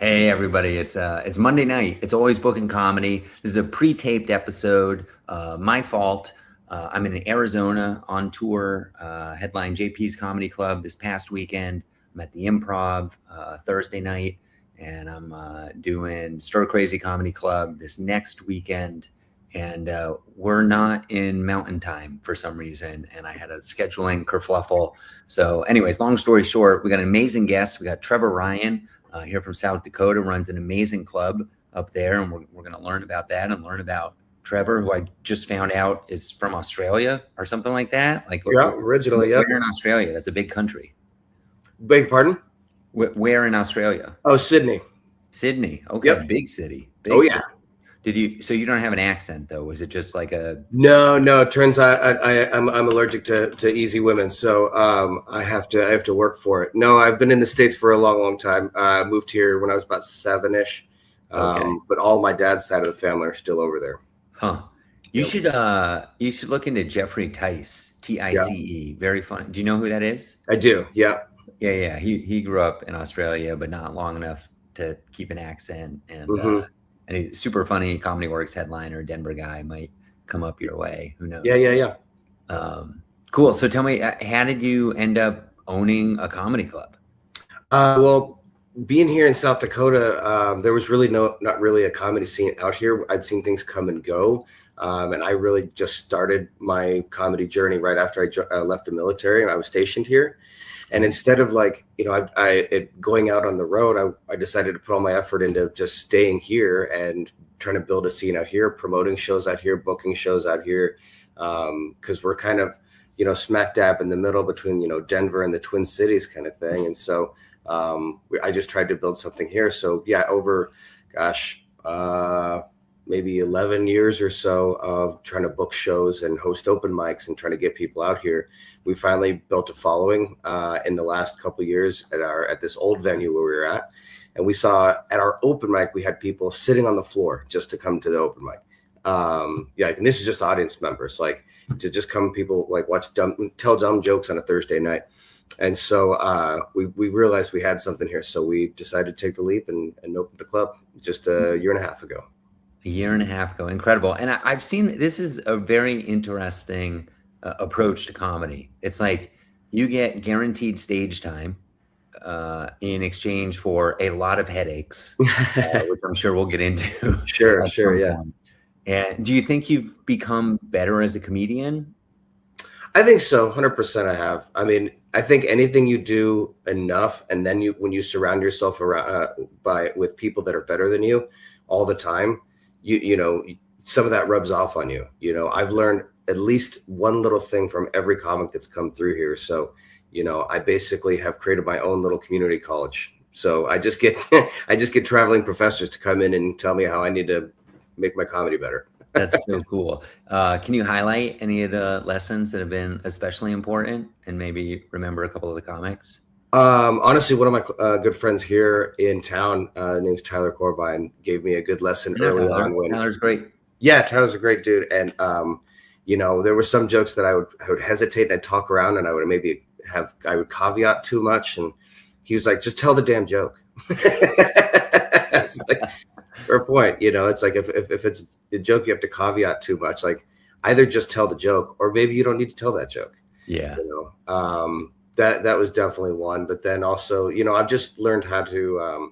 Hey everybody, it's Monday night. It's Always Bookin Comedy. This is a pre-taped episode. My fault. I'm in Arizona on tour, headline JP's Comedy Club this past weekend. I'm at the Improv Thursday night, and I'm doing Stir Crazy Comedy Club this next weekend. And we're not in Mountain Time for some reason, and I had a scheduling kerfluffle. So, anyways, long story short, we got an amazing guest. We got Trevor Ryan. Here from South Dakota, runs an amazing club up there, and we're going to learn about that and learn about Trevor, who I just found out is from Australia or something like that. Like, yeah, originally, yeah. Where in Australia? That's a big country. Beg pardon? Where in Australia? Oh, Sydney. Sydney. Okay, yep. Big city. Big yeah. City. Did you? So you don't have an accent though? Was it just like a? No. It turns out I'm allergic to easy women, so I have to work for it. No, I've been in the States for a long time. I moved here when I was about 7-ish. Okay. But all my dad's side of the family are still over there. Huh. You should look into Jeffrey Tice, Tice. Yeah. Very funny. Do you know who that is? I do. Yeah. Yeah. He grew up in Australia, but not long enough to keep an accent. And and he's super funny. Comedy Works headliner, Denver guy, might come up your way. Who knows? Yeah. Cool. So tell me, how did you end up owning a comedy club? Well, being here in South Dakota, there was really not really a comedy scene out here. I'd seen things come and go. And I really just started my comedy journey right after I left the military. I was stationed here. And instead of going out on the road, I decided to put all my effort into just staying here and trying to build a scene out here, promoting shows out here, booking shows out here, because we're kind of, smack dab in the middle between, Denver and the Twin Cities kind of thing. And so I just tried to build something here. So yeah, over, maybe 11 years or so of trying to book shows and host open mics and trying to get people out here. We finally built a following in the last couple of years at this old venue where we were at. And we saw at our open mic, we had people sitting on the floor just to come to the open mic. And this is just audience members, like to just come, people like tell dumb jokes on a Thursday night. And so we realized we had something here. So we decided to take the leap and open the club just a year and a half ago. A year and a half ago. Incredible. And I've seen, this is a very interesting approach to comedy. It's like you get guaranteed stage time in exchange for a lot of headaches, which I'm sure we'll get into. Sure, yeah. And do you think you've become better as a comedian? I think so. 100% I have. I mean, I think anything you do enough, and then when you surround yourself with people that are better than you all the time, some of that rubs off on you. I've learned at least one little thing from every comic that's come through here. So, I basically have created my own little community college. So I just get traveling professors to come in and tell me how I need to make my comedy better. That's so cool. Can you highlight any of the lessons that have been especially important and maybe remember a couple of the comics? Honestly, one of my good friends here in town, name's Tyler Corbine, gave me a good lesson early on. Tyler's great. Yeah, Tyler's a great dude. And, there were some jokes that I would hesitate and I'd talk around and I would I would caveat too much. And he was like, just tell the damn joke. It's like, fair point. It's like, if it's a joke, you have to caveat too much. Like either just tell the joke or maybe you don't need to tell that joke. Yeah. That was definitely one. But then also, I've just learned how to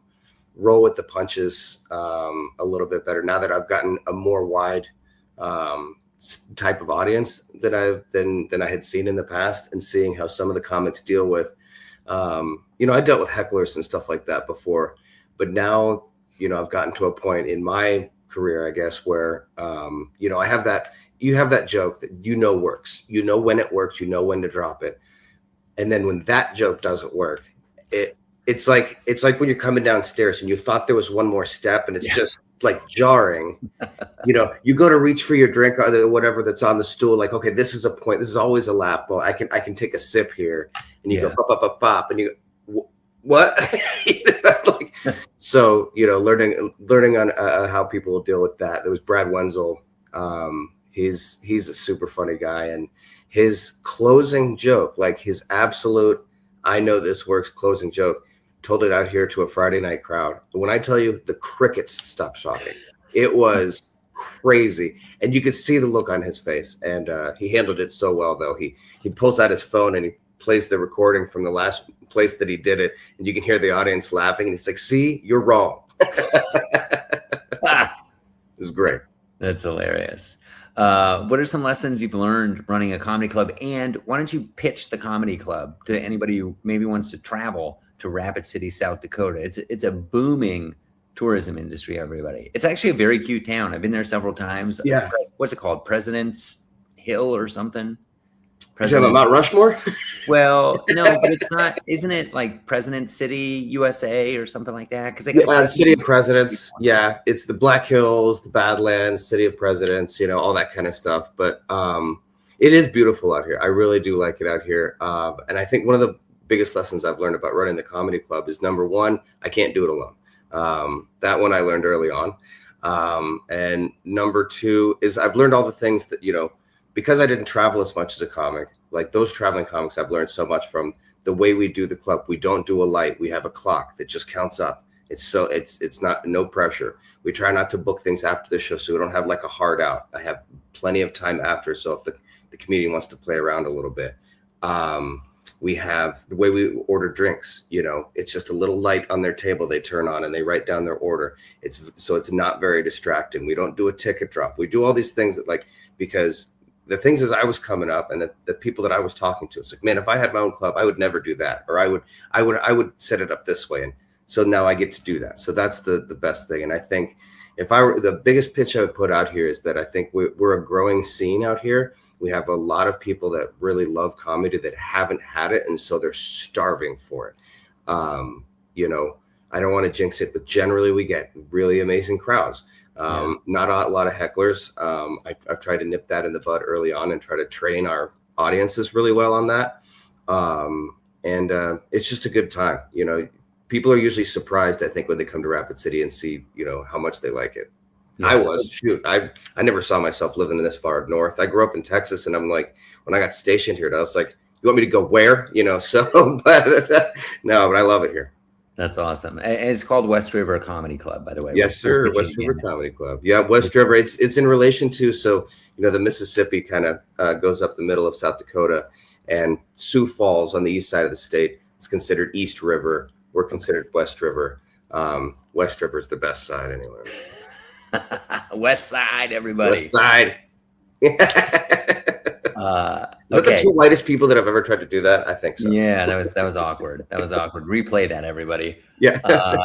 roll with the punches a little bit better now that I've gotten a more wide type of audience than I had seen in the past, and seeing how some of the comics deal with, I dealt with hecklers and stuff like that before, but now, I've gotten to a point in my career, I guess, where, I have you have that joke that works, when it works, when to drop it. And then when that joke doesn't work, it's like when you're coming downstairs and you thought there was one more step and it's just like jarring. You go to reach for your drink or whatever that's on the stool. Like, okay, this is a point. This is always a laugh. Well, I can take a sip here, and you go pop, pop, pop, pop, and you go, what? So learning on how people will deal with that. There was Brad Wenzel. He's a super funny guy, and his closing joke, like his absolute, I know this works closing joke, told it out here to a Friday night crowd. When I tell you the crickets stopped talking, it was crazy. And you could see the look on his face. And he handled it so well, though. He pulls out his phone and he plays the recording from the last place that he did it. And you can hear the audience laughing. And he's like, see, you're wrong. Ah, It was great. that's hilarious. What are some lessons you've learned running a comedy club? And why don't you pitch the comedy club to anybody who maybe wants to travel to Rapid City, South Dakota? It's a booming tourism industry, everybody. It's actually a very cute town. I've been there several times. Yeah. What's it called? President's Hill or something? You're talking about Mount Rushmore? Well, no, but it's not. Isn't it like President City, USA, or something like that? Because they got City of Presidents. Yeah, it's the Black Hills, the Badlands, City of Presidents. All that kind of stuff. But it is beautiful out here. I really do like it out here. And I think one of the biggest lessons I've learned about running the comedy club is, number one, I can't do it alone. That one I learned early on. And number two is I've learned all the things that because I didn't travel as much as a comic, like those traveling comics, I've learned so much from the way we do the club. We don't do a light. We have a clock that just counts up. It's not, no pressure. We try not to book things after the show, so we don't have like a hard out. I have plenty of time after. So if the comedian wants to play around a little bit, we have the way we order drinks, it's just a little light on their table. They turn on and they write down their order. It's not very distracting. We don't do a ticket drop. We do all these things that because the things as I was coming up and the people that I was talking to, it's like, man, if I had my own club, I would never do that. Or I would set it up this way. And so now I get to do that. So that's the best thing. And I think the biggest pitch I would put out here is that I think we're a growing scene out here. We have a lot of people that really love comedy that haven't had it. And so they're starving for it. I don't want to jinx it, but generally we get really amazing crowds. Not a lot of hecklers. I've tried to nip that in the bud early on and try to train our audiences really well on that. And it's just a good time. People are usually surprised, I think, when they come to Rapid City and see, how much they like it. Yeah. I never saw myself living this far north. I grew up in Texas, and I'm like, when I got stationed here, I was like, you want me to go where? But no, but I love it here. That's awesome. And it's called West River Comedy Club, by the way. Yes, sir. West River Comedy Club. Yeah, West River. It's in relation to, the Mississippi kind of goes up the middle of South Dakota, and Sioux Falls on the east side of the state is considered East River. We're considered West River. West River is the best side anyway. West side, everybody. West side. Is that the two whitest people that have ever tried to do that? I think so. Yeah, that was awkward. That was awkward. Replay that, everybody. Yeah.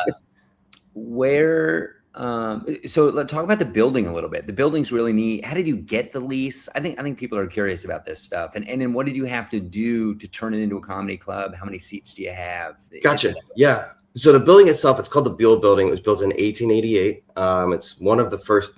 So let's talk about the building a little bit. The building's really neat. How did you get the lease? I think people are curious about this stuff. And then what did you have to do to turn it into a comedy club? How many seats do you have? Gotcha. Yeah. So the building itself, it's called the Buell Building. It was built in 1888. It's one of the first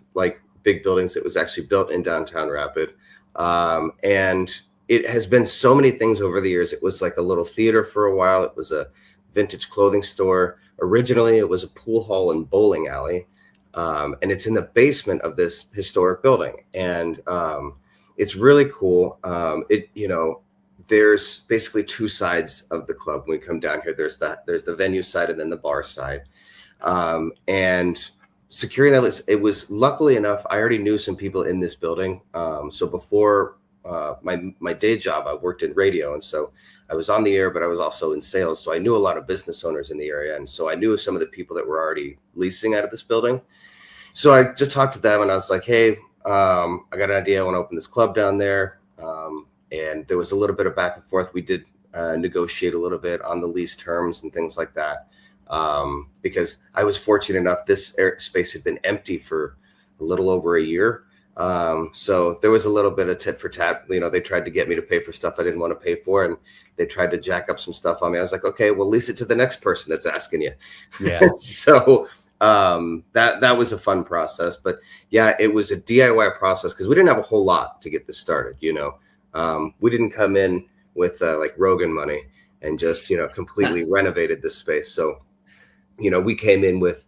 big buildings that was actually built in downtown Rapid. And it has been so many things over the years. It was like a little theater for a while. It was a vintage clothing store. Originally, it was a pool hall and bowling alley. And it's in the basement of this historic building. And it's really cool. There's basically two sides of the club. When we come down here, there's the venue side and then the bar side. And securing that list, it was luckily enough, I already knew some people in this building. So before my day job, I worked in radio. And so I was on the air, but I was also in sales. So I knew a lot of business owners in the area. And so I knew some of the people that were already leasing out of this building. So I just talked to them and I was like, hey, I got an idea. I want to open this club down there. And there was a little bit of back and forth. We did negotiate a little bit on the lease terms and things like that. Because I was fortunate enough, this space had been empty for a little over a year. So there was a little bit of tit for tat. They tried to get me to pay for stuff I didn't want to pay for, and they tried to jack up some stuff on me. I was like, okay, well, lease it to the next person that's asking you. Yeah. So that was a fun process. But yeah, it was a DIY process because we didn't have a whole lot to get this started. We didn't come in with like Rogan money and just completely renovated this space. So we came in with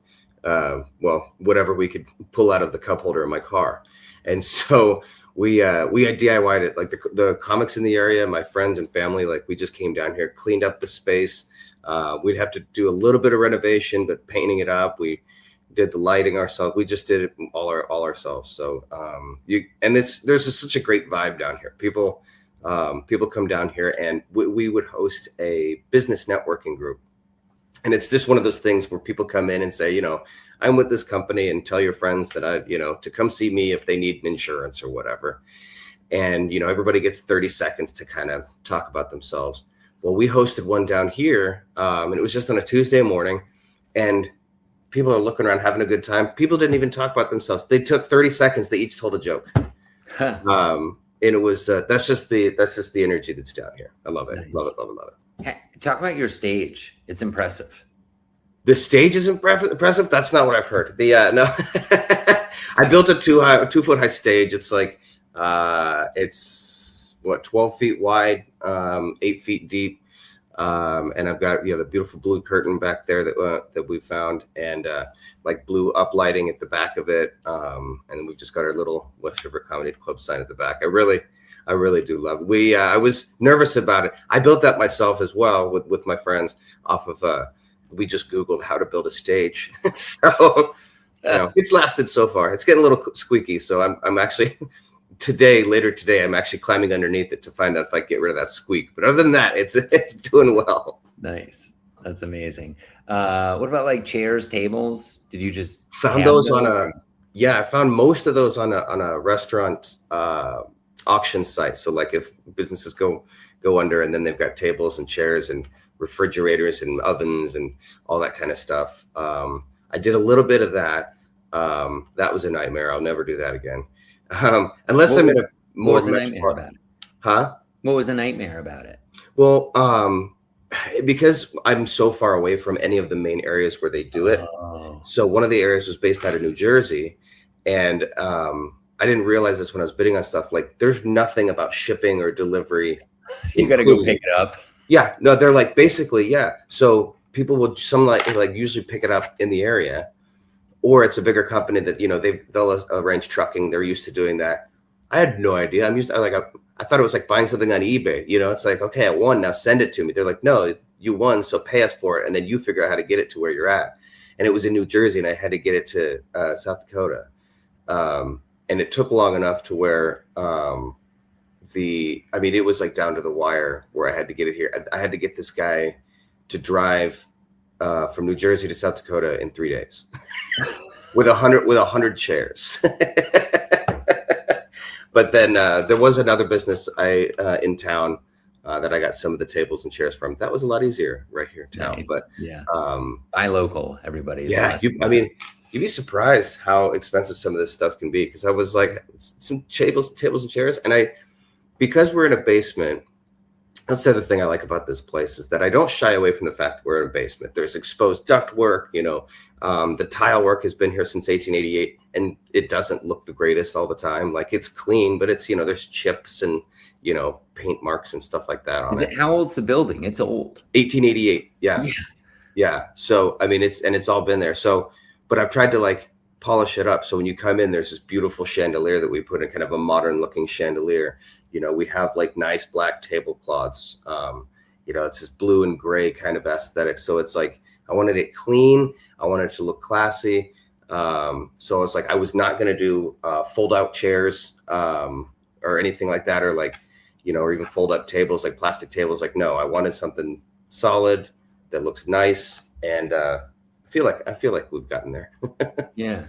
whatever we could pull out of the cup holder in my car. And so we had DIY'd it. Like the comics in the area, my friends and family, like we just came down here, cleaned up the space, We'd have to do a little bit of renovation, but painting it up. We did the lighting ourselves. We just did it all ourselves. So there's such a great vibe down here. People come down here, and we would host a business networking group. And it's just one of those things where people come in and say, I'm with this company, and tell your friends that to come see me if they need insurance or whatever. And, everybody gets 30 seconds to kind of talk about themselves. Well, we hosted one down here, and it was just on a Tuesday morning, and people are looking around having a good time. People didn't even talk about themselves. They took 30 seconds. They each told a joke. And it was, that's just the energy that's down here. I love it. Nice. Love it. Hey, talk about your stage. It's impressive. The stage is impressive. That's not what I've heard. No, I built a 2-foot high stage. It's like, it's 12 feet wide, 8 feet deep. And I've got, the beautiful blue curtain back there that we found, and, like blue uplighting at the back of it. And then we've just got our little West River Comedy Club sign at the back. I really do love it. I was nervous about it. I built that myself as well with my friends off of, we just Googled how to build a stage. So, it's lasted so far. It's getting a little squeaky. So I'm actually later today, I'm actually climbing underneath it to find out if I get rid of that squeak. But other than that, it's doing well. Nice. That's amazing. What about like chairs, tables? Did you just found those on I found most of those on a restaurant auction site. So like if businesses go under, and then they've got tables and chairs and refrigerators and ovens and all that kind of stuff. I did a little bit of that. That was a nightmare. I'll never do that again. Unless I'm in a more. What was a nightmare about it? Huh? What was a nightmare about it? Well, because I'm so far away from any of the main areas where they do it. Oh. So one of the areas was based out of New Jersey, and I didn't realize this when I was bidding on stuff. Like, there's nothing about shipping or delivery. You got to go pick it up. Yeah, no, they're like basically, yeah. So people will usually pick it up in the area, or it's a bigger company that they'll arrange trucking. They're used to doing that. I had no idea. I thought it was like buying something on eBay. It's like, okay, I won, now send it to me. They're like, no, you won, so pay us for it, and then you figure out how to get it to where you're at. And it was in New Jersey, and I had to get it to South Dakota. And it took long enough to where it was like down to the wire where I had to get it here. I had to get this guy to drive from New Jersey to South Dakota in 3 days with 100 chairs. But then there was another business in town that I got some of the tables and chairs from. That was a lot easier right here in town. Nice. But yeah, buy local, everybody. Yeah, you'd be surprised how expensive some of this stuff can be. Because I was like, some tables and chairs, and because we're in a basement. That's the other thing I like about this place is that I don't shy away from the fact that we're in a basement. There's exposed ductwork, the tile work has been here since 1888, and it doesn't look the greatest all the time. Like, it's clean, but it's, there's chips and, paint marks and stuff like that on it. How old's the building? It's old. 1888. Yeah. So, it's all been there. So, but I've tried to polish it up. So when you come in, there's this beautiful chandelier that we put in, kind of a modern looking chandelier. We have nice black tablecloths. It's this blue and gray kind of aesthetic. So it's like, I wanted it clean. I wanted it to look classy. So it's like, I was not going to do fold out chairs or anything like that, or or even fold up tables, like plastic tables. No, I wanted something solid that looks nice. And I feel like we've gotten there. Yeah.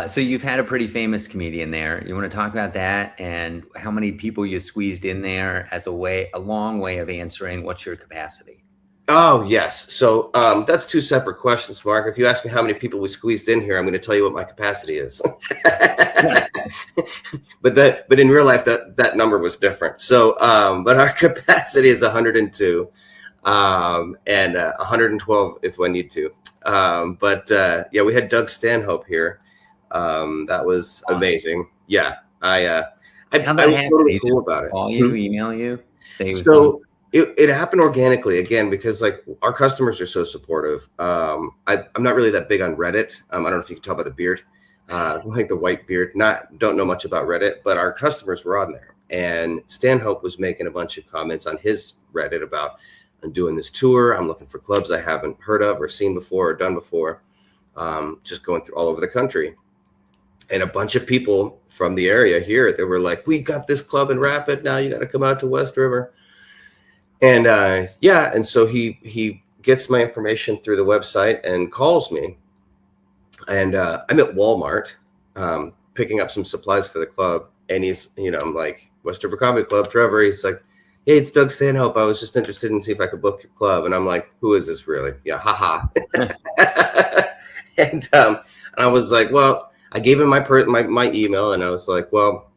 So you've had a pretty famous comedian there. You want to talk about that and how many people you squeezed in there as a long way of answering what's your capacity? Oh, yes. So that's two separate questions, Mark. If you ask me how many people we squeezed in here, I'm going to tell you what my capacity is. But in real life, that number was different. So, but our capacity is 102 and 112 if I need to. We had Doug Stanhope here. That was awesome. Amazing. Yeah. I was totally cool about it. Call you, email you, say it was so it happened organically again, because our customers are so supportive. I'm not really that big on Reddit. I don't know if you can tell by the beard, the white beard, don't know much about Reddit, but our customers were on there, and Stanhope was making a bunch of comments on his Reddit about, I'm doing this tour. I'm looking for clubs I haven't heard of or seen before or done before. Just going through all over the country. And a bunch of people from the area here, they were like, we got this club in Rapid. Now you got to come out to West River. And and so he gets my information through the website and calls me. And I'm at Walmart picking up some supplies for the club. And he's, I'm like, West River Comedy Club, Trevor. He's like, hey, it's Doug Stanhope. I was just interested in see if I could book your club. And I'm like, who is this really? Yeah, haha. And I was like, well, I gave him my email, and I was like, well,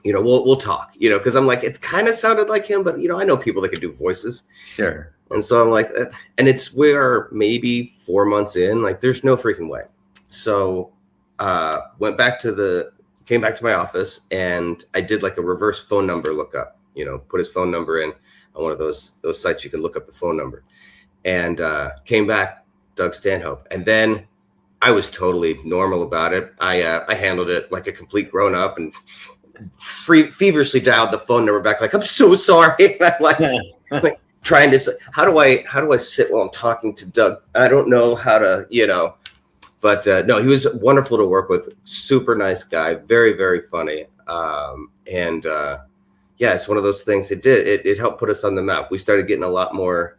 we'll talk, because I'm like, it kind of sounded like him, but I know people that can do voices. Sure. And so I'm like, and we are maybe 4 months in, like, there's no freaking way. So came back to my office, and I did like a reverse phone number lookup, put his phone number in on one of those sites you can look up the phone number, and came back, Doug Stanhope. And then I was totally normal about it. I handled it like a complete grown up and feverishly dialed the phone number back, like, I'm so sorry. And I'm like trying to say, how do I sit while I'm talking to Doug? I don't know how to, but no, he was wonderful to work with. Super nice guy. Very, very funny. It's one of those things. It helped put us on the map. We started getting a lot more,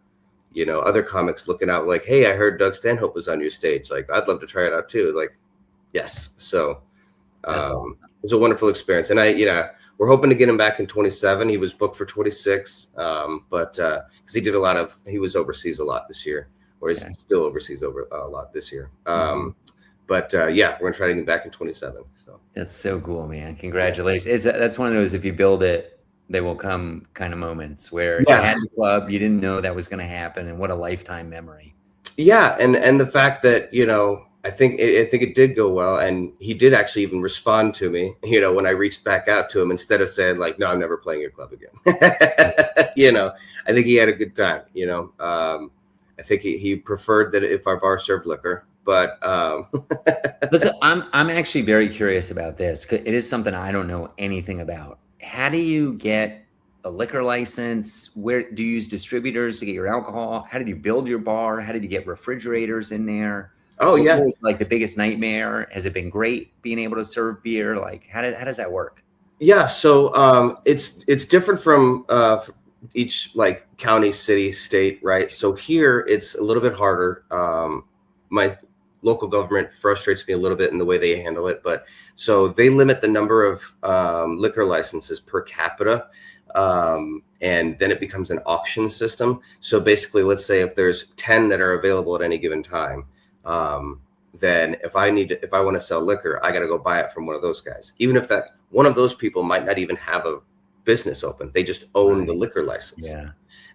other comics looking out, like, hey, I heard Doug Stanhope was on your stage. Like, I'd love to try it out too. Like, yes. So awesome. It was a wonderful experience. And we're hoping to get him back in 27. He was booked for 26. But because he was overseas a lot this year, or he's still overseas a lot this year. We're going to try to get him back in 27. So that's so cool, man. Congratulations. That's one of those, if you build it, they will come kind of moments where you had the club, you didn't know that was going to happen, and what a lifetime memory. Yeah, and the fact that I think it did go well, and he did actually even respond to me. When I reached back out to him, instead of saying like, "No, I'm never playing your club again." I think he had a good time. I think he preferred that if our bar served liquor, but Listen, I'm actually very curious about this, because it is something I don't know anything about. How do you get a liquor license? Where do you use distributors to get your alcohol? How did you build your bar? How did you get refrigerators in there? Oh, yeah. What was like the biggest nightmare? Has it been great being able to serve beer? Like, how does that work? Yeah, so it's different from each like county, city, state, right? So here it's a little bit harder. My local government frustrates me a little bit in the way they handle it, but so they limit the number of liquor licenses per capita, and then it becomes an auction system. So basically, let's say if there's 10 that are available at any given time, then if I want to sell liquor, I got to go buy it from one of those guys, even if that one of those people might not even have a business open. They just own the liquor license,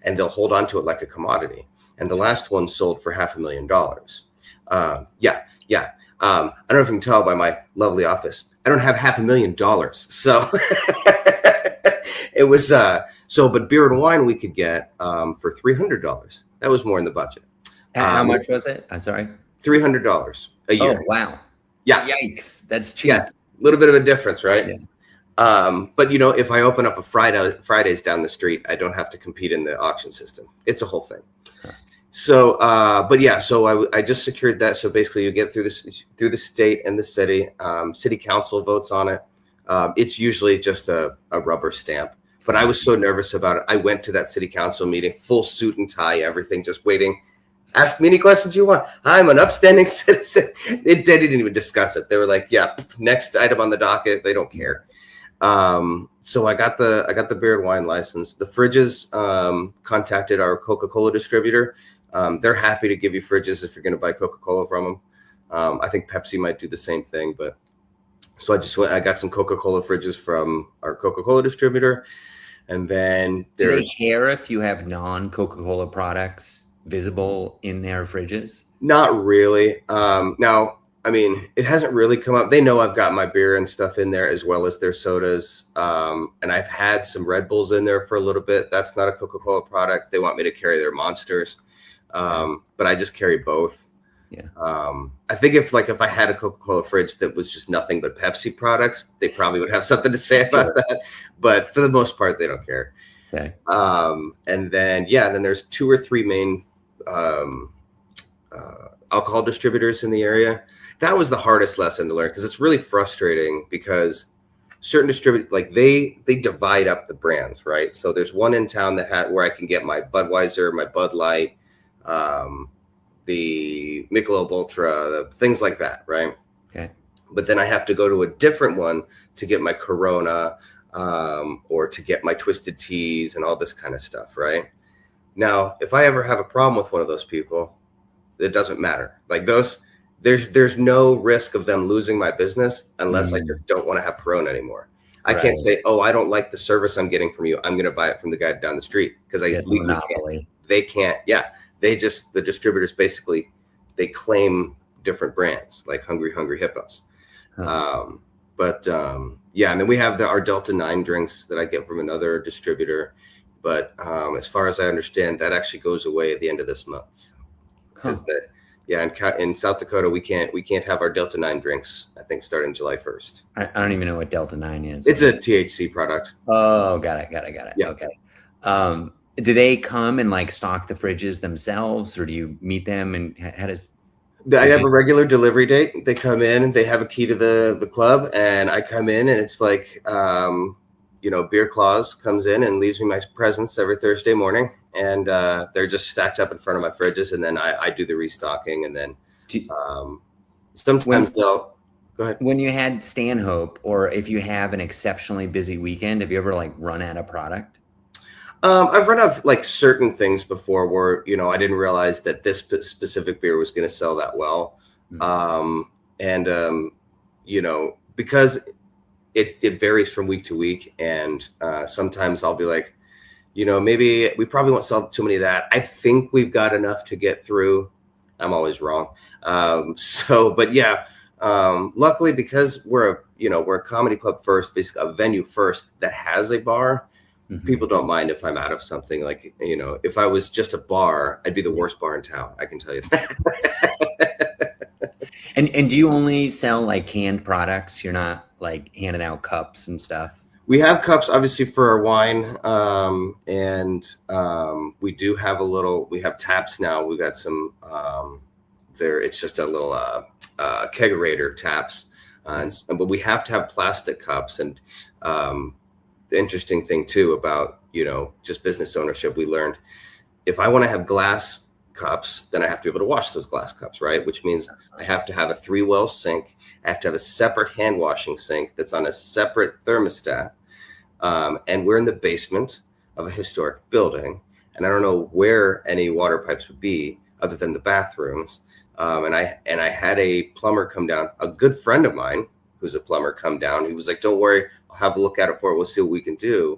and they'll hold on to it like a commodity. And the last one sold for $500,000. I don't know if you can tell by my lovely office, I don't have $500,000. So it was, but beer and wine we could get, for $300. That was more in the budget. How much was it? I'm sorry. $300 a year. Oh, wow. Yeah. Yikes. That's cheap. Yeah. A little bit of a difference, right? Yeah. But if I open up a Fridays down the street, I don't have to compete in the auction system. It's a whole thing. So, so I just secured that. So basically you get through the state and the city, city council votes on it. It's usually just a rubber stamp, but I was so nervous about it. I went to that city council meeting, full suit and tie, everything, just waiting. Ask me any questions you want. I'm an upstanding citizen. They didn't even discuss it. They were like, yeah, next item on the docket. They don't care. So I got the beer and wine license. The fridges, contacted our Coca-Cola distributor. They're happy to give you fridges if you're going to buy Coca-Cola from them. I think Pepsi might do the same thing, but so I got some Coca-Cola fridges from our Coca-Cola distributor. And then do they care if you have non-Coca-Cola products visible in their fridges? Not really. Now, I mean, it hasn't really come up. They know I've got my beer and stuff in there as well as their sodas. And I've had some Red Bulls in there for a little bit. That's not a Coca-Cola product. They want me to carry their Monsters. But I just carry both. Yeah. I think if I had a Coca-Cola fridge that was just nothing but Pepsi products, they probably would have something to say about that. But for the most part, they don't care. Okay. And then there's 2 or 3 main um, alcohol distributors in the area. That was the hardest lesson to learn because it's really frustrating because certain distributors, like they divide up the brands, right? So there's one in town where I can get my Budweiser, my Bud Light, the Michelob Ultra, things like that, right? Okay. But then I have to go to a different one to get my Corona, or to get my Twisted Teas and all this kind of stuff, right? Now, if I ever have a problem with one of those people, it doesn't matter. Like there's no risk of them losing my business unless I just don't want to have Corona anymore. I can't say, oh, I don't like the service I'm getting from you, I'm going to buy it from the guy down the street, because I legally can't. They can't. Yeah, the distributors basically, they claim different brands like Hungry Hippos. And then we have our Delta 9 drinks that I get from another distributor. But as far as I understand, that actually goes away at the end of this month. Because in South Dakota, we can't have our Delta 9 drinks, I think, starting July 1st. I don't even know what Delta 9 is. It's a THC product. Oh, got it. Yeah. Okay. Do they come and like stock the fridges themselves, or do you meet them, and how does... I have a regular delivery date. They come in, they have a key to the club, and I come in, and it's like, Beer Claus comes in and leaves me my presents every Thursday morning, and they're just stacked up in front of my fridges, and then I do the restocking, and then sometimes they'll... Go ahead. When you had Stanhope, or if you have an exceptionally busy weekend, have you ever like run out of product? I've run out of like certain things before where, I didn't realize that this specific beer was going to sell that well. Because it varies from week to week. And sometimes I'll be like, maybe we probably won't sell too many of that. I think we've got enough to get through. I'm always wrong. Luckily, because we're a comedy club first, basically a venue first that has a bar. People don't mind if I'm out of something. Like, if I was just a bar, I'd be the worst bar in town. I can tell you that. And do you only sell like canned products? You're not like handing out cups and stuff? We have cups, obviously, for our wine. We do have we have taps now. We got some it's just a little kegerator taps. But we have to have plastic cups. And the interesting thing too about just business ownership, we learned if I want to have glass cups, then I have to be able to wash those glass cups, right? Which means I have to have a 3-well sink. I have to have a separate hand washing sink that's on a separate thermostat. And we're in the basement of a historic building, and I don't know where any water pipes would be other than the bathrooms. And I had a plumber come down, a good friend of mine who's a plumber, come down. He was like, don't worry, I'll have a look at it for it. We'll see what we can do.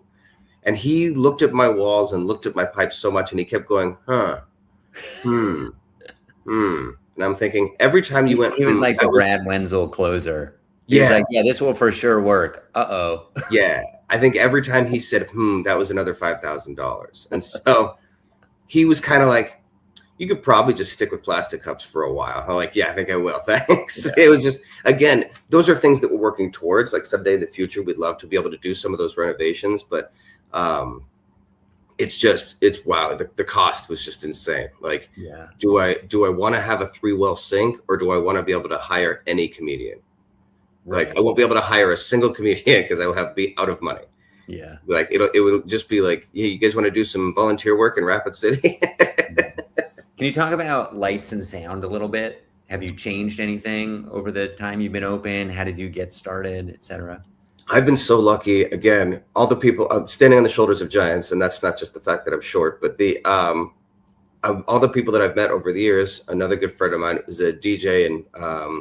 And he looked at my walls and looked at my pipes so much, and he kept going, And I'm thinking, every time you went... He was like the Brad Wenzel closer. He was like, yeah, this will for sure work. Uh-oh. Yeah. I think every time he said, that was another $5,000. And so he was kind of like, you could probably just stick with plastic cups for a while. I'm like, yeah, I think I will. Thanks. Yeah. It was just, again, those are things that we're working towards. Like someday in the future, we'd love to be able to do some of those renovations, but it's wow. The cost was just insane. Like, yeah. Do I want to have a 3-well sink, or do I want to be able to hire any comedian? Right. Like, I won't be able to hire a single comedian because I will be out of money. Yeah. Like it will just be like, yeah, you guys want to do some volunteer work in Rapid City? Can you talk about lights and sound a little bit? Have you changed anything over the time you've been open? How did you get started, et cetera? I've been so lucky. Again, all the people, I'm standing on the shoulders of giants, and that's not just the fact that I'm short, but all the people that I've met over the years. Another good friend of mine was a DJ and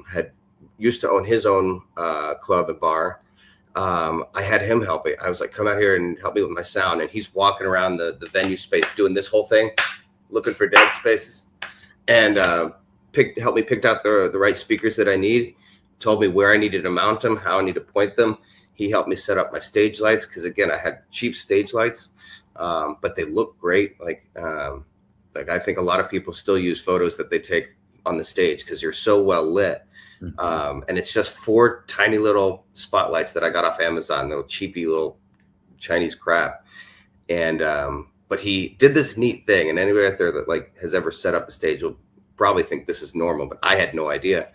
had used to own his own club and bar. I had him help me. I was like, come out here and help me with my sound. And he's walking around the venue space doing this whole thing, looking for dead spaces, and helped me pick out the right speakers that I need, told me where I needed to mount them, how I need to point them. He helped me set up my stage lights, because again, I had cheap stage lights, but they look great. Like I think a lot of people still use photos that they take on the stage because you're so well lit. Mm-hmm. And it's just 4 tiny little spotlights that I got off Amazon, little cheapy little Chinese crap. And but he did this neat thing, and anybody out there that like has ever set up a stage will probably think this is normal, but I had no idea.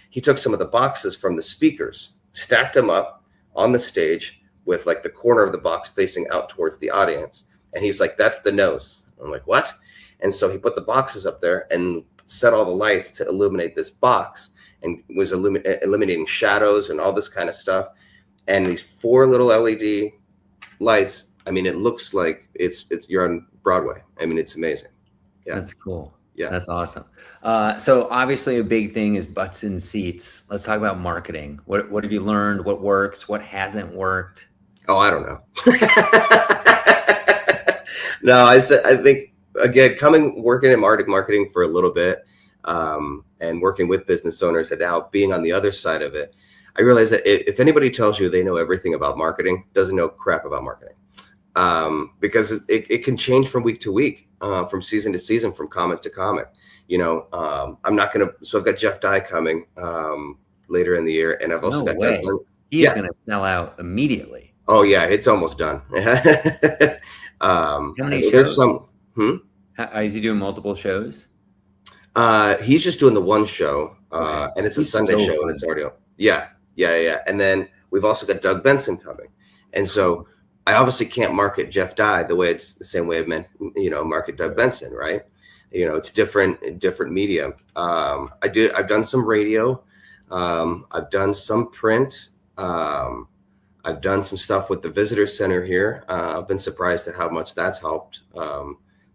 He took some of the boxes from the speakers, stacked them up on the stage with like the corner of the box facing out towards the audience, and he's like, "That's the nose." I'm like, "What?" And so he put the boxes up there and set all the lights to illuminate this box, and was eliminating shadows and all this kind of stuff. And these 4 little LED lights, I mean, it looks like it's you're on Broadway. I mean, it's amazing. Yeah, That's cool. yeah. That's awesome. So obviously a big thing is butts in seats. Let's talk about marketing. What have you learned? What works? What hasn't worked? Oh, I don't know. No, I think again, working in marketing for a little bit, and working with business owners, and now being on the other side of it, I realized that if anybody tells you they know everything about marketing, doesn't know crap about marketing, because it can change from week to week, from season to season, from comic to comic. You know, I'm not gonna. So I've got Jeff Dye coming later in the year, and I've also got way. Doug. He is going to sell out immediately. Oh yeah, it's almost done. How many shows? Is he doing multiple shows? He's just doing the one show, Okay. and it's a Sunday show, and it's already on. Yeah. And then we've also got Doug Benson coming, and so I obviously can't market Jeff Dye the way it's the same way I meant, market Doug Benson, right? It's different medium. I've done some radio, I've done some print, I've done some stuff with the visitor center here. I've been surprised at how much that's helped.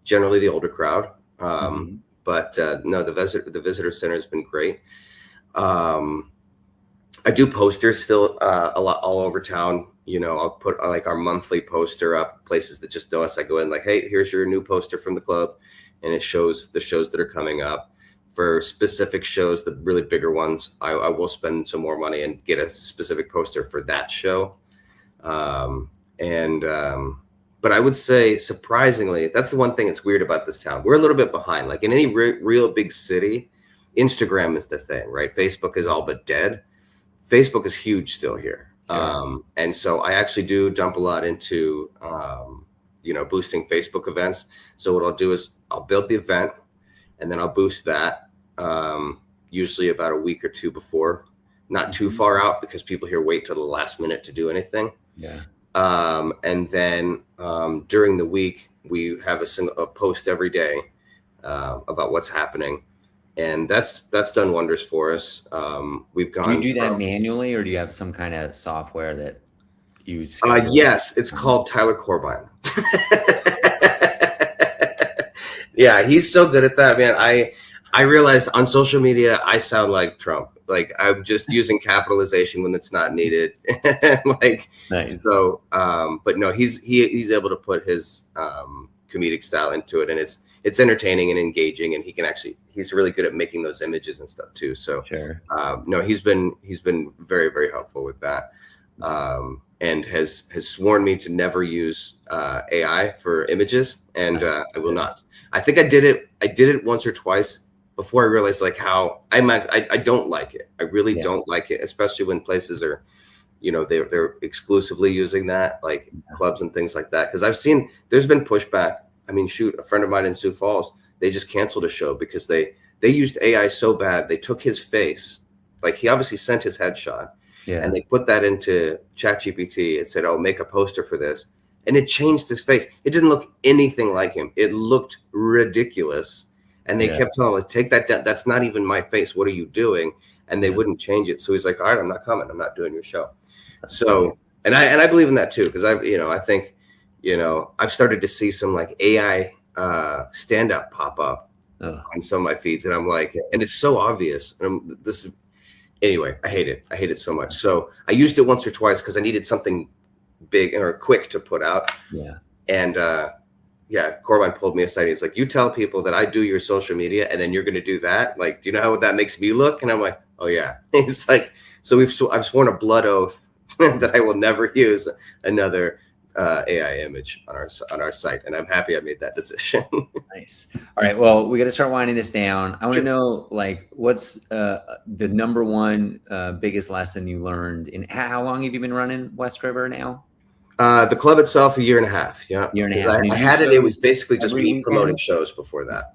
Generally the older crowd, but no, the visitor center has been great. I do posters still a lot all over town. I'll put like our monthly poster up, places that just know us. I go in like, hey, here's your new poster from the club, and it shows the shows that are coming up. For specific shows, the really bigger ones, I will spend some more money and get a specific poster for that show. But I would say, surprisingly, that's the one thing that's weird about this town. We're a little bit behind. Like in any real big city, Instagram is the thing, right? Facebook is all but dead. Facebook is huge still here. Sure. And so I actually do dump a lot into, boosting Facebook events. So what I'll do is I'll build the event, and then I'll boost that, usually about a week or two before, not too far out, because people here wait till the last minute to do anything. Yeah. And then during the week, we have a post every day about what's happening. And that's done wonders for us. We've gone. Do you do that manually, or do you have some kind of software that you? Yes, it's called Tyler Corbijn. Yeah, he's so good at that, man. I realized on social media I sound like Trump. Like I'm just using capitalization when it's not needed. Nice. So, but no, he's able to put his comedic style into it, and it's entertaining and engaging, and he's really good at making those images and stuff too. So sure. No, he's been very, very helpful with that. And has sworn me to never use AI for images, and I will not. I think I did it once or twice before I realized like how I don't like it. I really don't like it, especially when places are, they're exclusively using that, like clubs and things like that. Because I've seen there's been pushback. I mean, shoot, a friend of mine in Sioux Falls, they just canceled a show because they used AI so bad. They took his face, like he obviously sent his headshot, and they put that into ChatGPT and said, "Oh, make a poster for this," and it changed his face. It didn't look anything like him. It looked ridiculous, and they kept telling him, "Take that down. That's not even my face. What are you doing?" And they wouldn't change it. So he's like, "All right, I'm not coming. I'm not doing your show." So, and I believe in that too, because I think. I've started to see some like AI stand-up pop up on some of my feeds, and I'm like, and it's so obvious. Anyway, I hate it. I hate it so much. So I used it once or twice because I needed something big or quick to put out. Yeah. And Corbijn pulled me aside. He's like, "You tell people that I do your social media, and then you're going to do that. Like, do you know how that makes me look?" And I'm like, "Oh yeah." He's like, "So I've sworn a blood oath that I will never use another AI image on our site," and I'm happy I made that decision. Nice. All right. Well, we got to start winding this down. I want to know, like, what's the number one biggest lesson you learned? And how long have you been running West River now? The club itself, a year and a half. Yeah, Year and a because half. I had it. It was basically just every me promoting weekend? shows before that.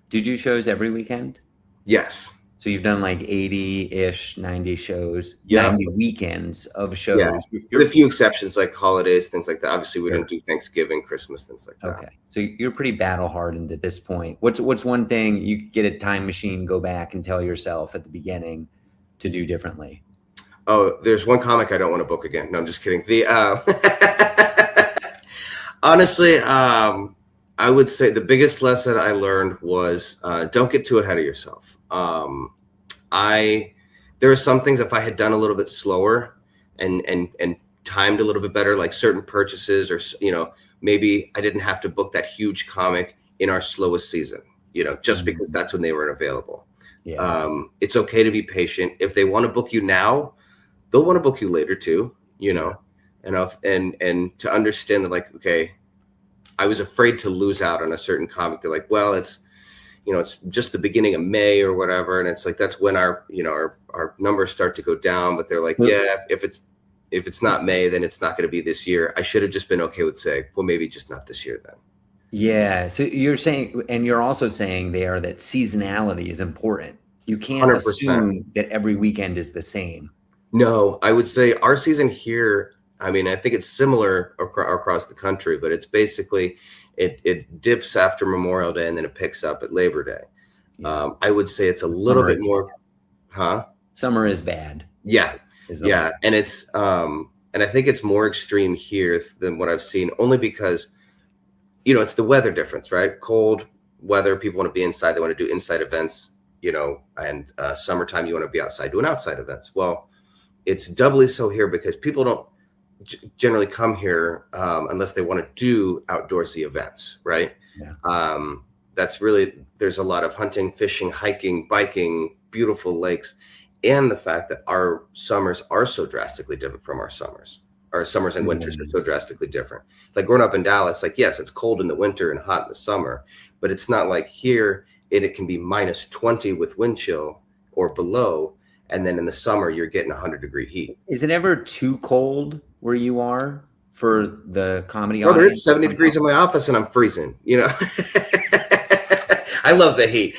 Do you do shows every weekend? Yes. So you've done like 80-ish, 90 shows, Yeah. 90 weekends of Yeah. shows. With a few exceptions, like holidays, things like that. Obviously, we Sure. didn't do Thanksgiving, Christmas, things like that. Okay. So you're pretty battle hardened at this point. What's one thing you could get a time machine, go back and tell yourself at the beginning to do differently? Oh, there's one comic I don't want to book again. No, I'm just kidding. Honestly, I would say the biggest lesson I learned was don't get too ahead of yourself. There are some things, if I had done a little bit slower and timed a little bit better, like certain purchases, or maybe I didn't have to book that huge comic in our slowest season, just because that's when they were available. Yeah. It's okay to be patient. If they want to book you now, they'll want to book you later too, and to understand that, like, okay, I was afraid to lose out on a certain comic. They're like, well, it's just the beginning of May or whatever, and it's like that's when our numbers start to go down. But they're like, yeah, if it's not May, then it's not going to be this year. I should have just been okay with saying, well, maybe just not this year then. Yeah. So you're saying, and you're also saying there that seasonality is important. You can't 100%. assume that every weekend is the same. No, I would say our season here, I mean, I think it's similar across the country, but it's basically it dips after Memorial Day and then it picks up at Labor Day. Yeah. I would say it's a little bit more, Summer is bad. Yeah. Yeah. And it's and I think it's more extreme here than what I've seen, only because it's the weather difference, right? Cold weather, people want to be inside, they want to do inside events, and summertime you want to be outside doing outside events. Well, it's doubly so here because people don't generally come here unless they want to do outdoorsy events, right? Yeah. That's really, there's a lot of hunting, fishing, hiking, biking, beautiful lakes, and the fact that our summers are so drastically different from our summers. Our summers and winters are so drastically different. Like growing up in Dallas, like, yes, it's cold in the winter and hot in the summer, but it's not like here it can be -20 with wind chill or below. And then in the summer, you're getting 100-degree heat. Is it ever too cold where you are for the comedy audience? It's 70 degrees in my office and I'm freezing, I love the heat.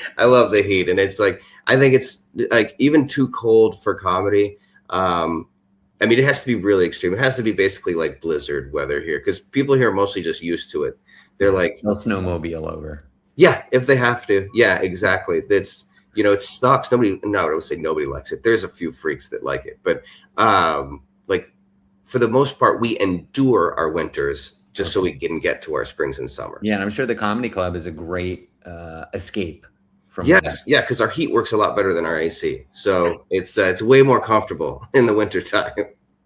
And it's like, I think it's like even too cold for comedy. I mean, it has to be really extreme. It has to be basically like blizzard weather here because people here are mostly just used to it. They're like, they'll snowmobile over. Yeah, if they have to. Yeah, exactly. That's, it sucks. I would say nobody likes it. There's a few freaks that like it, but like for the most part, we endure our winters just so we can get to our springs and summers. Yeah, and I'm sure the comedy club is a great escape from Yes, that. Yeah, because our heat works a lot better than our AC, so it's way more comfortable in the wintertime.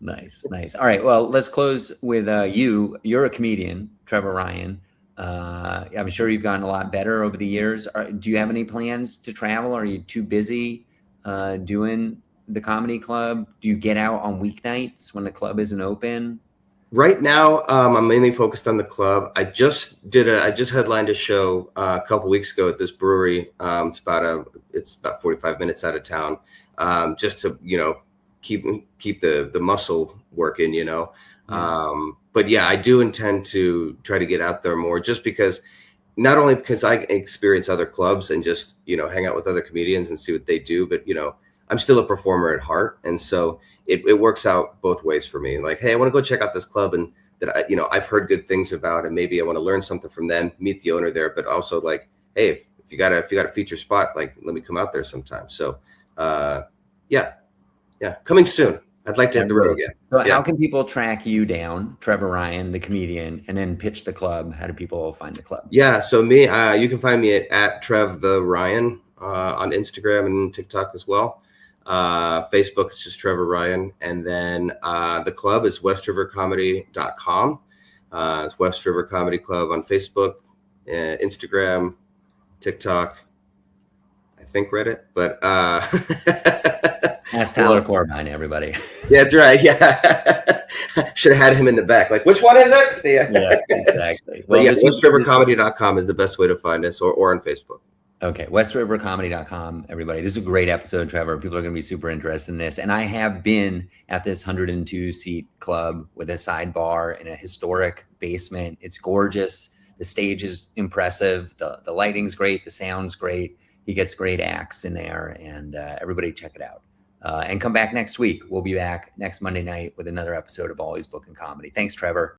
Nice. All right, well, let's close with you. You're a comedian, Trevor Ryan. I'm sure you've gotten a lot better over the years. Do you have any plans to travel? Are you too busy doing the comedy club? Do you get out on weeknights when the club isn't open? Right now, I'm mainly focused on the club. I just headlined a show a couple weeks ago at this brewery. It's about 45 minutes out of town, just to keep the muscle working. But yeah, I do intend to try to get out there more, just because, not only because I experience other clubs and just hang out with other comedians and see what they do, but I'm still a performer at heart, and so it works out both ways for me. Like, hey, I want to go check out this club and that I've heard good things about, and maybe I want to learn something from them, meet the owner there, but also like, hey, if you got a feature spot, like, let me come out there sometime. So yeah, coming soon. I'd like to hit the road again. So how can people track you down, Trevor Ryan, the comedian, and then pitch the club? How do people find the club? Yeah, so me, you can find me at Trev the Ryan on Instagram and TikTok as well. Facebook is just Trevor Ryan, and then the club is westrivercomedy.com. It's West River Comedy Club on Facebook, Instagram, TikTok, I think Reddit, but ask Tyler Corbijn, everybody. Yeah, that's right. Yeah, should have had him in the back. Like, which one is it? Yeah, exactly. Well, yeah, westrivercomedy.com is the best way to find us, or on Facebook. Okay, westrivercomedy.com, everybody. This is a great episode, Trevor. People are going to be super interested in this. And I have been at this 102 seat club with a sidebar in a historic basement. It's gorgeous. The stage is impressive. The lighting's great. The sound's great. He gets great acts in there, and everybody check it out. And come back next week. We'll be back next Monday night with another episode of Always Bookin Comedy. Thanks, Trevor.